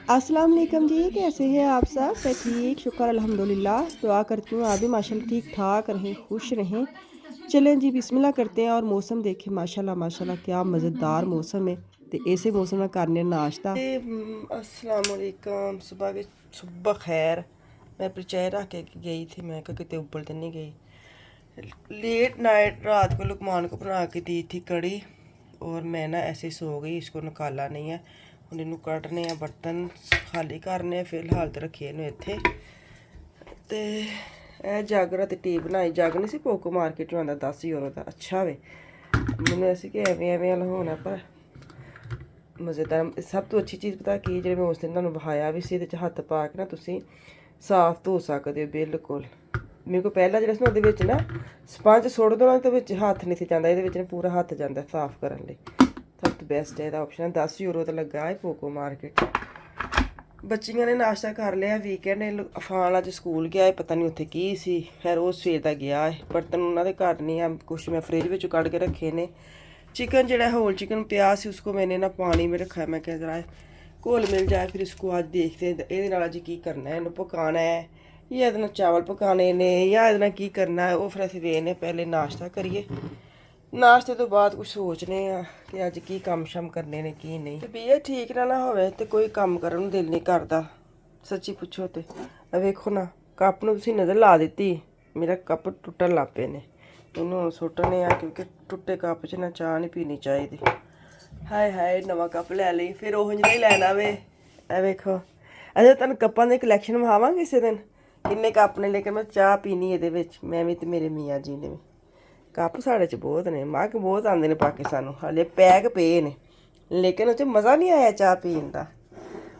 अस्सलाम वालेकुम जी, कैसे हैं आप सब? मैं ठीक, शुक्र अल्हम्दुलिल्लाह। दुआ करती हूँ आप भी माशाल्लाह ठीक ठाक रहें, खुश रहें। चलें जी बिस्मिल्लाह करते हैं और मौसम देखें माशाल्लाह माशाल्लाह क्या मज़ेदार मौसम है। तो ऐसे मौसम में करने नाश्ता। अस्सलाम वालेकुम, सुबह खैर। मैं अपनी चाय रख के गई थी, मैं कहा कितने ऊपर तो नहीं गई। लेट नाइट रात को लुकमान को बना के दी थी कड़ी और मैं ना ऐसे सो गई, इसको निकाला नहीं है। ਹੁਣ ਇਹਨੂੰ ਕੱਢਨੇ ਆ ਬਰਤਨ ਖਾਲੀ ਕਰਨੇ ਫਿਲਹਾਲ ਤੇ ਰੱਖੇ ਇਹਨੂੰ ਇੱਥੇ ਤੇ ਇਹ ਜਾਗਰਾ ਤੇ ਟੀ ਬਣਾਈ ਜੱਗ ਨਹੀਂ ਸੀ ਪੋਕੋ ਮਾਰਕੀਟ ਚੋਂ ਆਉਂਦਾ 10 ਯੂਰੋ ਦਾ ਅੱਛਾ ਵੇ ਮੈਨੂੰ ਅਸੀਂ ਕਿ ਐਵੇਂ ਐਵੇਂ ਵਾਲਾ ਹੋਣਾ ਪਰ ਮਜ਼ੇਦਾਰ ਸਭ ਤੋਂ ਅੱਛੀ ਚੀਜ਼ ਪਤਾ ਕੀ ਜਿਹੜੇ ਮੈਂ ਉਸ ਦਿਨ ਤੁਹਾਨੂੰ ਵਿਖਾਇਆ ਵੀ ਸੀ ਇਹਦੇ 'ਚ ਹੱਥ ਪਾ ਕੇ ਨਾ ਤੁਸੀਂ ਸਾਫ਼ ਧੋ ਸਕਦੇ ਹੋ ਬਿਲਕੁਲ ਮੇਰੇ ਕੋਲ ਪਹਿਲਾਂ ਜਿਹੜਾ ਸੀ ਉਹਦੇ ਵਿੱਚ ਨਾ ਸਪੰਜ ਸੁੱਟ ਦੋ ਨਾ ਤੇ ਵਿੱਚ ਹੱਥ ਨਹੀਂ ਸੀ ਜਾਂਦਾ ਇਹਦੇ ਵਿੱਚ ਨਾ ਪੂਰਾ ਹੱਥ ਜਾਂਦਾ ਸਾਫ਼ ਕਰਨ ਲਈ ਸਭ ਤੋਂ ਬੈਸਟ ਇਹਦਾ ਆਪਸ਼ਨ ਹੈ 10 ਯੂਰੋ ਤਾਂ ਲੱਗਾ ਹੈ ਪੋਕੋ ਮਾਰਕੀਟ ਬੱਚੀਆਂ ਨੇ ਨਾਸ਼ਤਾ ਕਰ ਲਿਆ ਵੀਕਐਂਡ ਅਫਾਨ ਅੱਜ ਸਕੂਲ ਗਿਆ ਹੈ ਪਤਾ ਨਹੀਂ ਉੱਥੇ ਕੀ ਸੀ ਖੈਰ ਉਹ ਸਵੇਰ ਦਾ ਗਿਆ ਹੈ ਬਰਤਨ ਉਹਨਾਂ ਦੇ ਘਰ ਨਹੀਂ ਆ ਕੁਛ ਮੈਂ ਫ੍ਰਿਜ ਵਿੱਚੋਂ ਕੱਢ ਕੇ ਰੱਖੇ ਨੇ चिकन जड़ा होल चिकन प्याज से उसको मैंने ना पानी में रखा है मैं कह रहा है घोल मिल जाए फिर इसको आज देखते हैं ये अज की करना है इन्हें पकाना है या ये चावल पकाने ने या ये की करना है वो फिर अस वेखने पहले नाश्ता करिए नाश्ते तो बाद कुछ सोचने कि अज की काम शम करने ने की नहीं तो भैया ठीक ना हो तो कोई काम करने को दिल नहीं करता सच्ची पूछो तो वेखो ना कप नूं तुसीं नज़र ला दी मेरा कप टुटन लग पे ने ਇਹਨੂੰ ਸੁੱਟਣੇ ਆ ਕਿਉਂਕਿ ਟੁੱਟੇ ਕੱਪ 'ਚ ਨਾ ਚਾਹ ਨਹੀਂ ਪੀਣੀ ਚਾਹੀਦੀ ਹਾਏ ਹਾਏ ਨਵਾਂ ਕੱਪ ਲੈ ਲਈ ਫਿਰ ਉਹ ਜਿਹੜਾ ਹੀ ਲੈਣਾ ਵੇ ਇਹ ਵੇਖੋ ਅਜੇ ਤੁਹਾਨੂੰ ਕੱਪਾਂ ਦੀ ਕਲੈਕਸ਼ਨ ਵਿਖਾਵਾਂਗੇ ਕਿਸੇ ਦਿਨ ਕਿੰਨੇ ਕੱਪ ਨੇ ਲੇਕਿਨ ਮੈਂ ਚਾਹ ਪੀਣੀ ਇਹਦੇ ਵਿੱਚ ਮੈਂ ਵੀ ਤੇ ਮੇਰੇ ਮੀਆਂ ਜੀ ਨੇ ਵੀ ਕੱਪ ਸਾਡੇ 'ਚ ਬਹੁਤ ਨੇ ਮੱਗ ਬਹੁਤ ਆਉਂਦੇ ਨੇ ਪਾ ਕੇ ਸਾਨੂੰ ਹਾਲੇ ਪੈਕ ਪਏ ਨੇ ਲੇਕਿਨ ਉਹ 'ਚ ਮਜ਼ਾ ਨਹੀਂ ਆਇਆ ਚਾਹ ਪੀਣ ਦਾ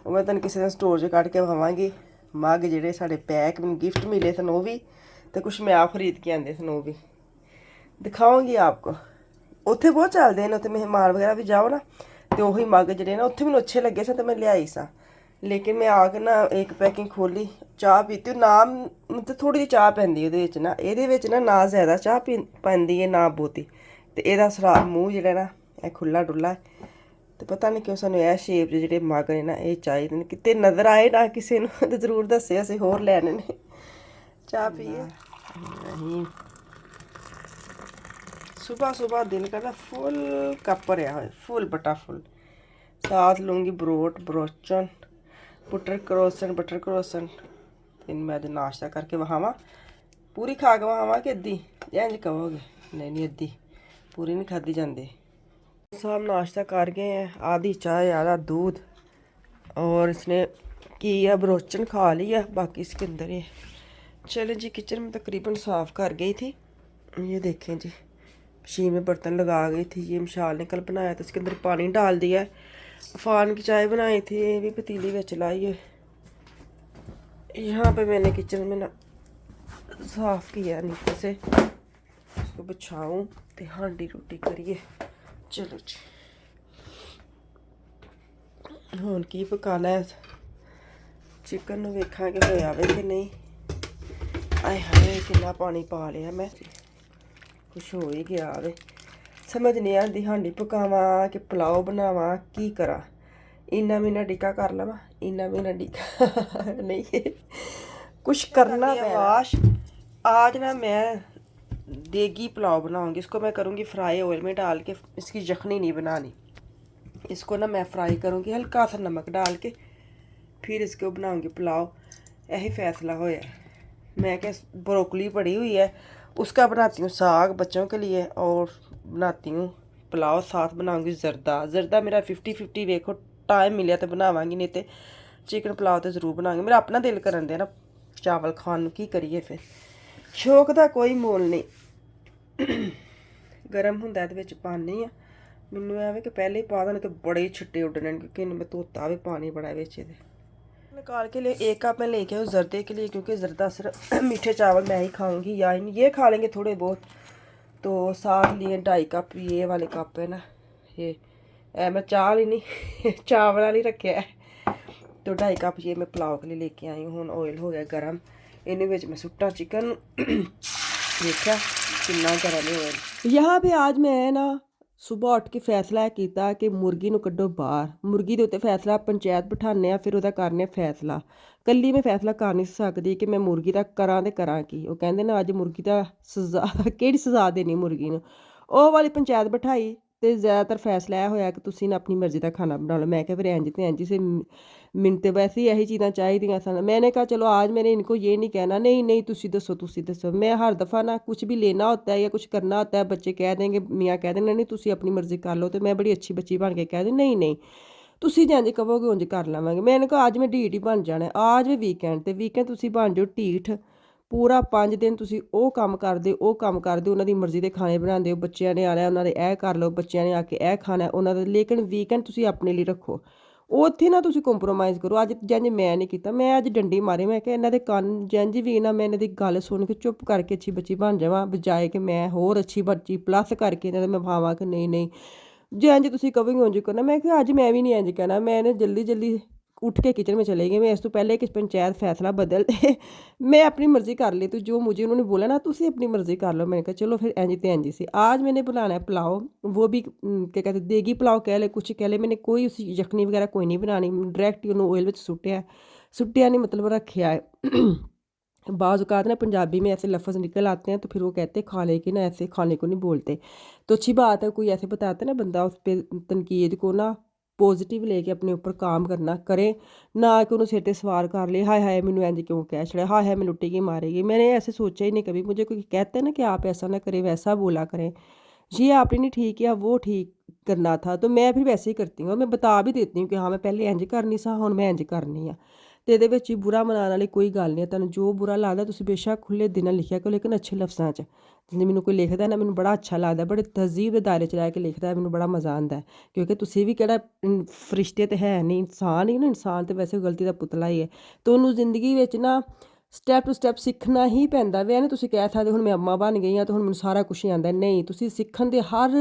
ਉਹ ਮੈਂ ਤੁਹਾਨੂੰ ਕਿਸੇ ਦਿਨ ਸਟੋਰ 'ਚ ਕੱਢ ਕੇ ਵਿਖਾਵਾਂਗੀ ਮੱਗ ਜਿਹੜੇ ਸਾਡੇ ਪੈਕ ਮੈਨੂੰ ਗਿਫਟ ਮਿਲੇ ਸਨ ਉਹ ਵੀ ਤੇ ਕੁਛ ਮੈਂ ਆਪ ਖਰੀਦ ਕੇ ਆਂਦੇ ਸਨ ਉਹ ਵੀ ਦਿਖਾਵਾਂਗੀ ਆਪਕੋ ਉੱਥੇ ਬਹੁਤ ਚੱਲਦੇ ਨੇ ਉੱਥੇ ਮਹਿਮਾਨ ਵਗੈਰਾ ਵੀ ਜਾਓ ਨਾ ਤੇ ਉਹੀ ਮੱਗ ਜਿਹੜੇ ਨਾ ਉੱਥੇ ਮੈਨੂੰ ਅੱਛੇ ਲੱਗੇ ਸਨ ਤੇ ਮੈਂ ਲਿਆਈ ਸਾਂ ਲੇਕਿਨ ਮੈਂ ਆ ਕੇ ਨਾ ਇੱਕ ਪੈਕਿੰਗ ਖੋਲੀ ਚਾਹ ਪੀਤੀ ਨਾਮ ਤੇ ਥੋੜੀ ਜਿਹੀ ਚਾਹ ਪੈਂਦੀ ਉਹਦੇ ਵਿੱਚ ਨਾ ਇਹਦੇ ਵਿੱਚ ਨਾ ਜ਼ਿਆਦਾ ਚਾਹ ਪੈਂਦੀ ਹੈ ਨਾ ਬਹੁਤੀ ਤੇ ਇਹਦਾ ਸਰਾ ਮੂੰਹ ਜਿਹੜਾ ਨਾ ਇਹ ਖੁੱਲਾ ਡੁੱਲਾ ਤੇ ਪਤਾ ਨਹੀਂ ਕਿਉਂ ਸਾਨੂੰ ਇਹ ਸ਼ੇਪ ਦੇ ਜਿਹੜੇ ਮੱਗ ਨੇ ਨਾ ਇਹ ਚਾਹੀਦੇ ਨੇ ਕਿਤੇ ਨਜ਼ਰ ਆਏ ਨਾ ਕਿਸੇ ਨੂੰ ਤੇ ਜ਼ਰੂਰ ਦੱਸਿਓ ਅਸੀਂ ਹੋਰ ਲੈਣੇ ਨੇ ਚਾਹ ਪੀਏ ਨਹੀਂ सुबह सुबह दिल करता फुल कप भरिया हो फुल बटा फुल साथ लूँगी ब्रोचन बटर क्रोसन इन मैं अज नाश्ता करके वहावा पूरी खा के वहावा कि अद्धी इंज कहोगे नहीं अद्धी पूरी नहीं खाधी जाती सब नाश्ता कर गए हैं आधी चाय आधा दूध और इसने किया ब्रोचन खा लिया बाकी इसके अंदर ही चले जी किचन में तकरीबन साफ़ कर गई थी ये देखें जी मशीन में बर्तन लगा गई थी ये मशाल ने कल बनाया था इसके अंदर पानी डाल दिया अफान की चाय बनाई थी ये भी पतीली में चलाई है यहाँ पे मैंने किचन में ना साफ़ किया नीचे से इसको बिछाऊँ तो हांडी रोटी करिए चलो जी हुण की पकाना है चिकन वेखा कि होया वे कि नहीं आए हाय कितना पानी पा लिया मैं कुछ हो ही गया वे समझ नहीं आती हांडी पकावा कि पुलाव बनावा की करा इन्ना मीना डिक्का कर लवा इन्ना मीना डिक्का नहीं कुछ करना वाश आज ना मैं देगी पुलाव बनाऊंगी इसको मैं करूँगी फ्राई ऑयल में डाल के इसकी यखनी नहीं बनानी इसको ना मैं फ्राई करूँगी हल्का सा नमक डाल के फिर इसको बनाऊँगी पुलाव यही फैसला होया मैं क्या ब्रोकली पड़ी हुई है उसका बनाती हूँ साग बच्चों के लिए और बनाती हूँ पुलाव साथ बनाऊँगी ज़रदा मेरा 50-50 देखो टाइम मिले तो बनावांगी नहीं तो चिकन पुलाव तो ज़रूर बनाऊँगी मेरा अपना दिल करन दे ना चावल खान की करिए फिर शौक का कोई मोल नहीं गर्म होंदा इहदे विच पानी आ मैनूं एवें कि पहले ही पा देना तो बड़े छिट्टे उड्डने क्योंकि मैं धोता भी पानी बड़ा बिच इहदे निकाल के लिए एक कप मैं लेके आऊँ ज़रदे के लिए क्योंकि ज़रदा सिर्फ मीठे चावल मैं ही खाऊंगी या ये खा लेंगे थोड़े बहुत तो साथ लिए 2.5 कप ये वाले कप है ना ये मैं चावल ही नहीं चावल वाली रखे है तो 2.5 कप ये मैं पुलाव के लिए लेके आई हूँ ऑयल हो गया गर्म इन्हें विच मैं सुट्टा चिकन देखा कितना गर्म ऑयल यहाँ पे आज मैं ना ਸੁਬਾਹ ਉੱਠ ਕੇ ਫੈਸਲਾ ਇਹ ਕੀਤਾ ਕਿ ਮੁਰਗੀ ਨੂੰ ਕੱਢੋ ਬਾਹਰ। ਮੁਰਗੀ ਦੇ ਉੱਤੇ ਫੈਸਲਾ ਪੰਚਾਇਤ ਬਿਠਾਉਂਦੇ ਆ, ਫਿਰ ਉਹਦਾ ਕਰਨੇ ਫੈਸਲਾ। ਇਕੱਲੀ ਮੈਂ ਫੈਸਲਾ ਕਰ ਨਹੀਂ ਸਕਦੀ ਕਿ ਮੈਂ ਮੁਰਗੀ ਦਾ ਕਰਾਂ ਤੇ ਕਰਾਂ ਕੀ। ਉਹ ਕਹਿੰਦੇ ਨਾ ਅੱਜ ਮੁਰਗੀ ਦਾ ਸਜ਼ਾ ਕਿਹੜੀ ਸਜ਼ਾ ਦੇਣੀ ਮੁਰਗੀ ਨੂੰ, ਉਹ ਵਾਲੀ ਪੰਚਾਇਤ ਬਿਠਾਈ ਤੇ ਜ਼ਿਆਦਾਤਰ ਫੈਸਲਾ ਇਹ ਹੋਇਆ ਕਿ ਤੁਸੀਂ ਨਾ ਆਪਣੀ ਮਰਜ਼ੀ ਦਾ ਖਾਣਾ ਬਣਾ ਲਓ। ਮੈਂ ਕਿਹਾ ਫਿਰ ਇੰਝ ਤੇ ਇੰਝ ਸੇ ਮੈਨੂੰ ਤੇ ਵੈਸੇ ਹੀ ਇਹੀ ਚੀਜ਼ਾਂ ਚਾਹੀਦੀਆਂ ਸਨ। मैंने कहा चलो आज मैंने इनको ये नहीं कहना, नहीं नहीं तुसी दसो। मैं हर दफ़ा ना कुछ भी लेना होता है या कुछ करना होता है, बच्चे कह देंगे, मियाँ कह देंगे नहीं तुसी अपनी मर्ज़ी कर लो, तो मैं बड़ी अच्छी बच्ची बन के कह दी नहीं नहीं ਤੁਸੀਂ ਜੰਜ ਕਹੋਗੇ ਉਂਝ ਕਰ ਲਵਾਂਗੇ। मैंने कहा ਅੱਜ ਮੈਂ ਢੀਠ ਹੀ ਬਣ ਜਾਣਾ, आज ਵੀ ਵੀਕਐਂਡ ਤੇ ਵੀਕਐਂਡ ਤੁਸੀਂ ਬਣ ਜਾਓ ਢੀਠ। ਪੂਰਾ 5 ਦਿਨ ਤੁਸੀਂ ਉਹ ਕੰਮ ਕਰਦੇ ਉਹਨਾਂ ਦੀ ਮਰਜ਼ੀ ਦੇ ਖਾਣੇ ਬਣਾਉਂਦੇ ਹੋ। ਬੱਚਿਆਂ ਨੇ ਆਉਣਾ ਉਹਨਾਂ ਦੇ ਇਹ ਕਰ ਲਓ, ਬੱਚਿਆਂ ਨੇ ਆ ਕੇ ਇਹ ਖਾਣਾ ਉਹਨਾਂ ਦਾ, ਲੇਕਿਨ ਵੀਕਐਂਡ ਤੁਸੀਂ ਆਪਣੇ ਲਈ ਰੱਖੋ। ਉੱਥੇ ਨਾ ਤੁਸੀਂ ਕੰਪਰੋਮਾਈਜ਼ ਕਰੋ। ਅੱਜ ਜੰਜ ਮੈਂ ਨਹੀਂ ਕੀਤਾ, ਮੈਂ ਅੱਜ ਡੰਡੀ ਮਾਰੇ। ਮੈਂ ਕਿਹਾ ਇਹਨਾਂ ਦੇ ਕੰਨ ਜੰਜ ਵੀ ਨਾ ਮੈਂ ਇਹਨਾਂ ਦੀ ਗੱਲ ਸੁਣ ਕੇ ਚੁੱਪ ਕਰਕੇ ਅੱਛੀ ਬੱਚੀ ਬਣ ਜਾਵਾਂ, ਬਜਾਏ ਕਿ ਮੈਂ ਹੋਰ ਅੱਛੀ ਬੱਚੀ ਪਲੱਸ ਕਰਕੇ ਇਹਨਾਂ ਦੇ ਮੈਂ ਭਾਵਾਂ ਕਿ ਨਹੀਂ ਨਹੀਂ ਜੇ ਇੰਝ ਤੁਸੀਂ ਕਹੋਗੇ ਉਂਝ ਕਰਨਾ। ਮੈਂ ਕਿਹਾ ਅੱਜ ਮੈਂ ਵੀ ਨਹੀਂ ਇੰਝ ਕਹਿਣਾ। ਮੈਂ ਇਹਨੇ ਜਲਦੀ ਜਲਦੀ ਉੱਠ के किचन में चले गए। मैं इस तो पहले कि पंचायत फैसला बदल दे मैं अपनी मर्ज़ी कर ली, तो जो मुझे उन्होंने बोला ना तुसी अपनी मर्ज़ी कर लो। मैंने कहा चलो फिर इंज ते इंज सी। आज मैंने बनाना है पुलाव, वो भी क्या कहते देगी पुलाव कह ले कुछ कह ले। मैंने कोई उसी यखनी वगैरह कोई नहीं बनानी, डायरैक्ट ही उन्होंने ऑयल में सुट्टिया नहीं मतलब रखा है। बाज़ औक़ात ना पंजाबी में ऐसे लफ्ज़ निकल आते हैं तो फिर वो कहते खाने की ना ऐसे खाने को नहीं बोलते। तो अच्छी बात है कोई ऐसे बताते ना बंदा उस पर तनकीद को ना पॉजिटिव लेके अपने ऊपर काम करना करे, ना कि उन्होंने सिर ते सवार कर ले हाय हाय मैनू इंज क्यों कह छड़ा, हाय हाय मैं लुटेगी मारेगी। मैंने ऐसे सोचा ही नहीं कभी। मुझे कोई कहता है ना कि आप ऐसा ना करें वैसा बोला करें, ये आपने नहीं ठीक किया वो ठीक करना था, तो मैं फिर वैसे ही करती हूँ। और मैं बता भी देती हूँ कि हाँ मैं पहले इंज करनी सा हुण मैं इंज करनी आ। ਤੇ ਇਹਦੇ ਵਿੱਚ ਹੀ ਬੁਰਾ ਮਨਾਉਣ ਵਾਲੀ ਕੋਈ ਗੱਲ ਨਹੀਂ ਹੈ। ਤੁਹਾਨੂੰ ਜੋ ਬੁਰਾ ਲੱਗਦਾ ਤੁਸੀਂ ਬੇਸ਼ੱਕ ਖੁੱਲ੍ਹੇ ਦਿਲ ਨਾਲ ਲਿਖਿਆ ਕਰੋ, ਲੇਕਿਨ ਅੱਛੇ ਲਫ਼ਜ਼ਾਂ 'ਚ। ਜਿਵੇਂ ਮੈਨੂੰ ਕੋਈ ਲਿਖਦਾ ਨਾ ਮੈਨੂੰ ਬੜਾ ਅੱਛਾ ਲੱਗਦਾ, ਬੜੇ ਤਹਿਜ਼ੀਬ ਦੇ ਦਾਇਰੇ 'ਚ ਰਹਿ ਕੇ ਲਿਖਦਾ, ਮੈਨੂੰ ਬੜਾ ਮਜ਼ਾ ਆਉਂਦਾ। ਕਿਉਂਕਿ ਤੁਸੀਂ ਵੀ ਕਿਹੜਾ ਫਰਿਸ਼ਤੇ ਤਾਂ ਹੈ ਨਹੀਂ, ਇਨਸਾਨ ਹੀ ਨਾ। ਇਨਸਾਨ ਤਾਂ ਵੈਸੇ ਗਲਤੀ ਦਾ ਪੁਤਲਾ ਹੀ ਹੈ। ਤਾਂ ਉਹਨੂੰ ਜ਼ਿੰਦਗੀ ਵਿੱਚ ਨਾ ਸਟੈਪ ਟੂ ਸਟੈਪ ਸਿੱਖਣਾ ਹੀ ਪੈਂਦਾ ਵੇ। ਨਹੀਂ ਤੁਸੀਂ ਕਹਿ ਸਕਦੇ ਹੁਣ ਮੈਂ ਅੰਮਾ ਬਣ ਗਈ ਹਾਂ ਤਾਂ ਹੁਣ ਮੈਨੂੰ ਸਾਰਾ ਕੁਛ ਹੀ ਆਉਂਦਾ, ਨਹੀਂ। ਤੁਸੀਂ ਸਿੱਖਣ ਦੇ ਹਰ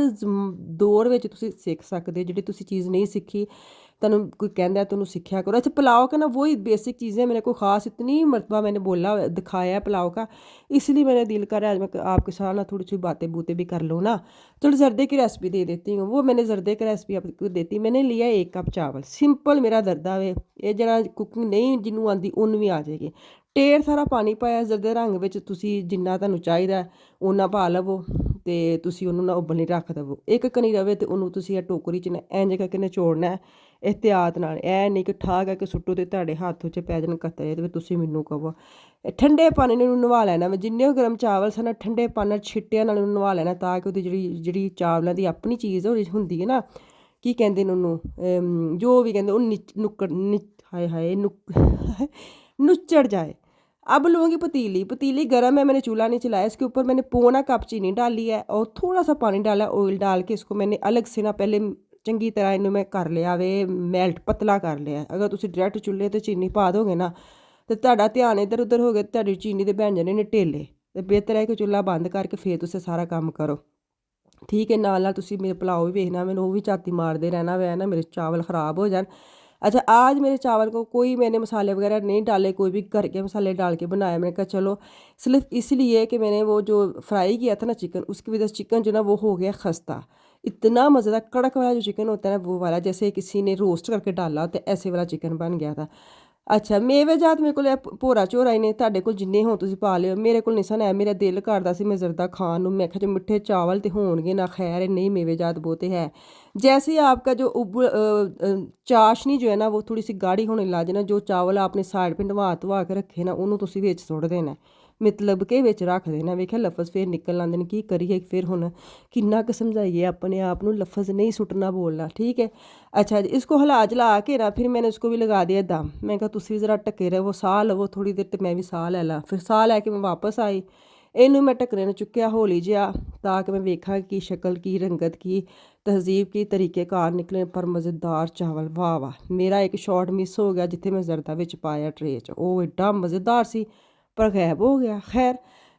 ਦੌਰ ਵਿੱਚ ਤੁਸੀਂ ਸਿੱਖ ਸਕਦੇ। ਜਿਹੜੀ ਤੁਸੀਂ ਚੀਜ਼ ਨਹੀਂ ਸਿੱਖੀ तनु कोई कहता है तो सीखा करो। अच्छा पुलाव का ना वही बेसिक चीज़ें मैंने कोई ख़ास इतनी मरतबा मैंने बोला दिखाया है पुलाव का, इसलिए मेरा दिल कर रहा है आज मैं आपके साथ ना थोड़ी सी बातें बूतें भी कर लूँ ना। चलो जर्दे की रेसिपी दे देती हूँ। वो मैंने जर्दे की रेसिपी आपको देती। मैंने लिया 1 कप चावल, सिंपल मेरा जर्दा वे। ये जरा कुकिंग नहीं जिन्हों आती उन्होंने भी आ जाएगी। ढेर सारा पानी पाया जर्दे रंग में, तुसी जिन्ना तुहानूं चाहिदा उन्ना पा लवो ਤੇ ਤੁਸੀਂ ਉਹਨੂੰ ਨਾ ਉਬਲਣੀ ਰੱਖ ਦੇਵੋ। ਇੱਕ ਕਣੀ ਰਵੇ ਤੇ ਉਹਨੂੰ ਤੁਸੀਂ ਇਹ ਟੋਕਰੀ 'ਚ ਨਾ ਇੰਝ ਕਰਕੇ ਨਿਚੋੜਨਾ ਇਹਤਿਆਤ ਨਾਲ। ਇਹ ਨਹੀਂ ਕਿ ਠਾ ਕਰਕੇ ਸੁੱਟੋ ਤੇ ਤੁਹਾਡੇ ਹੱਥ 'ਚ ਪੈ ਜਾਣ ਕਤਰੇ ਤੇ ਤੁਸੀਂ ਮੈਨੂੰ ਕਹੋ। ਠੰਡੇ ਪਾਣੀ ਨਾਲ ਇਹਨੂੰ ਨਵਾ ਲੈਣਾ। ਮੈਂ ਜਿੰਨੇ ਗਰਮ ਚਾਵਲ ਸਨ ਠੰਡੇ ਪਾਣੀ ਨਾਲ ਛਿੱਟਿਆਂ ਨਾਲ ਉਹਨੂੰ ਨਵਾ ਲੈਣਾ, ਤਾਂ ਕਿ ਉਹਦੀ ਜਿਹੜੀ ਚਾਵਲਾਂ ਦੀ ਆਪਣੀ ਚੀਜ਼ ਹੁੰਦੀ ਹੈ ਨਾ, ਕੀ ਕਹਿੰਦੇ ਨੇ ਉਹਨੂੰ, ਜੋ ਵੀ ਕਹਿੰਦੇ ਉਹ ਨੁੱਕੜ ਹਾਏ ਹਾਏ ਨੁੱਚੜ जाए। अब लूँगी पतीली। पतीली गर्म है, मैंने चूल्हा नहीं चलाया। इसके ऊपर मैंने पौना कप चीनी डाली है और थोड़ा सा पानी डाला, ऑयल डाल के इसको मैंने अलग से ना पहले चंगी तरह इन्हों मैं कर लिया वे मेल्ट, पतला कर लिया। अगर तुम डायरैक्ट चूल्हे तो चीनी पा दोगे ना तो तुहाडा ध्यान इधर उधर हो गया, तुहाडी चीनी दे बन जाने ने ढेले। तो बेहतर है कि चूल्हा बंद करके फिर तुसीं सारा काम करो, ठीक है। नाल नाल तुसीं मेरे पुलाव भी वेखना, मैंने वो भी झाती मारते रहना वे ना मेरे चावल ख़राब हो जान। अच्छा आज मेरे चावल को कोई मैंने मसाले वगैरह नहीं डाले, कोई भी घर के मसाले डाल के बनाया। मैंने कहा चलो सिर्फ इसलिए कि मैंने वो जो फ्राई किया था ना चिकन, उसकी वजह से चिकन जो ना वो हो गया खस्ता। इतना मज़ेदार कड़क वाला जो चिकन होता है ना वो वाला, जैसे किसी ने रोस्ट करके डाला तो ऐसे वाला चिकन बन गया था। अच्छा मेवे जात मेरे को भोरा झोरा ही ने, तुहाडे कोल जिन्ने हो तुसीं पा लिओ। मेरे कोल नहीं सन है, मेरा दिल करदा सी मैं जरदा खाण नूं। मैं आख्या जो मिठे चावल तो होणगे ना, खैर नहीं मेवे जात बहुते है। जैसे ही आपका जो चाशनी जो है ना वो थोड़ी सी गाढ़ी होने लग जाए ना, जो चावल आपने साइड पर नवा धवा के रखे ना उन्होंने तुसीं विच सुੱਟ देना, मतलब कि विच रख देना। वेखिया लफज फिर निकल आंदे ने, की करिए फिर हुण किन्ना क समझाइए अपने आप नूं, लफज नहीं सुੱਟਣਾ बोलना, ठीक है। अच्छा जी इसको हिला जला के ना फिर मैंने उसको भी लगा दिया दम। मैं कहा तुसीं ज़रा ढके रहो, साह लवो थोड़ी देर, तो मैं भी साह लै ला। फिर साह लैके मैं वापस आई, ਇਹਨੂੰ ਮੈਂ ਢੱਕਣੇ ਨੂੰ ਚੁੱਕਿਆ ਹੌਲੀ ਜਿਹਾ, ਤਾਂ ਕਿ ਮੈਂ ਵੇਖਾਂ ਕੀ ਸ਼ਕਲ ਕੀ ਰੰਗਤ ਕੀ ਤਹਿਜ਼ੀਬ ਕੀ ਤਰੀਕੇਕਾਰ ਨਿਕਲੇ। ਪਰ ਮਜ਼ੇਦਾਰ ਚਾਵਲ, ਵਾਹ ਵਾਹ। ਮੇਰਾ ਇੱਕ ਸ਼ਾਟ ਮਿਸ ਹੋ ਗਿਆ ਜਿੱਥੇ ਮੈਂ ਜ਼ਰਦਾ ਵਿੱਚ ਪਾਇਆ ਟਰੇ 'ਚ, ਉਹ ਐਡਾ ਮਜ਼ੇਦਾਰ ਸੀ ਪਰ ਗਾਇਬ ਹੋ ਗਿਆ। ਖੈਰ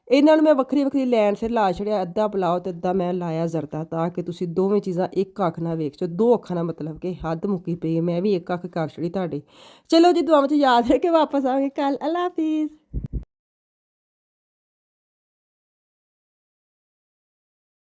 ਇਹਨਾਂ ਨੂੰ ਮੈਂ ਵੱਖਰੀ ਵੱਖਰੀ ਲੈਣ ਸਿਰ ਲਾ ਛੜਿਆ, ਅੱਧਾ ਪੁਲਾਓ ਅਤੇ ਅੱਧਾ ਮੈਂ ਲਾਇਆ ਜ਼ਰਦਾ, ਤਾਂ ਕਿ ਤੁਸੀਂ ਦੋਵੇਂ ਚੀਜ਼ਾਂ ਇੱਕ ਅੱਖ ਨਾਲ ਵੇਖ 'ਚੋ। 2 ਅੱਖਾਂ ਨਾਲ ਮਤਲਬ ਕਿ ਹੱਦ ਮੁੱਕੀ ਪਈ, ਮੈਂ ਵੀ ਇੱਕ ਅੱਖ ਕਰ ਛੜੀ ਤੁਹਾਡੀ। ਚਲੋ ਜੀ ਦੁਆਵਾਂ 'ਚ ਯਾਦ ਰੱਖ ਕੇ ਵਾਪਸ ਆਵਾਂਗੇ ਕੱਲ੍ਹ। ਅੱਲਾ ਹਾਫਿਜ਼।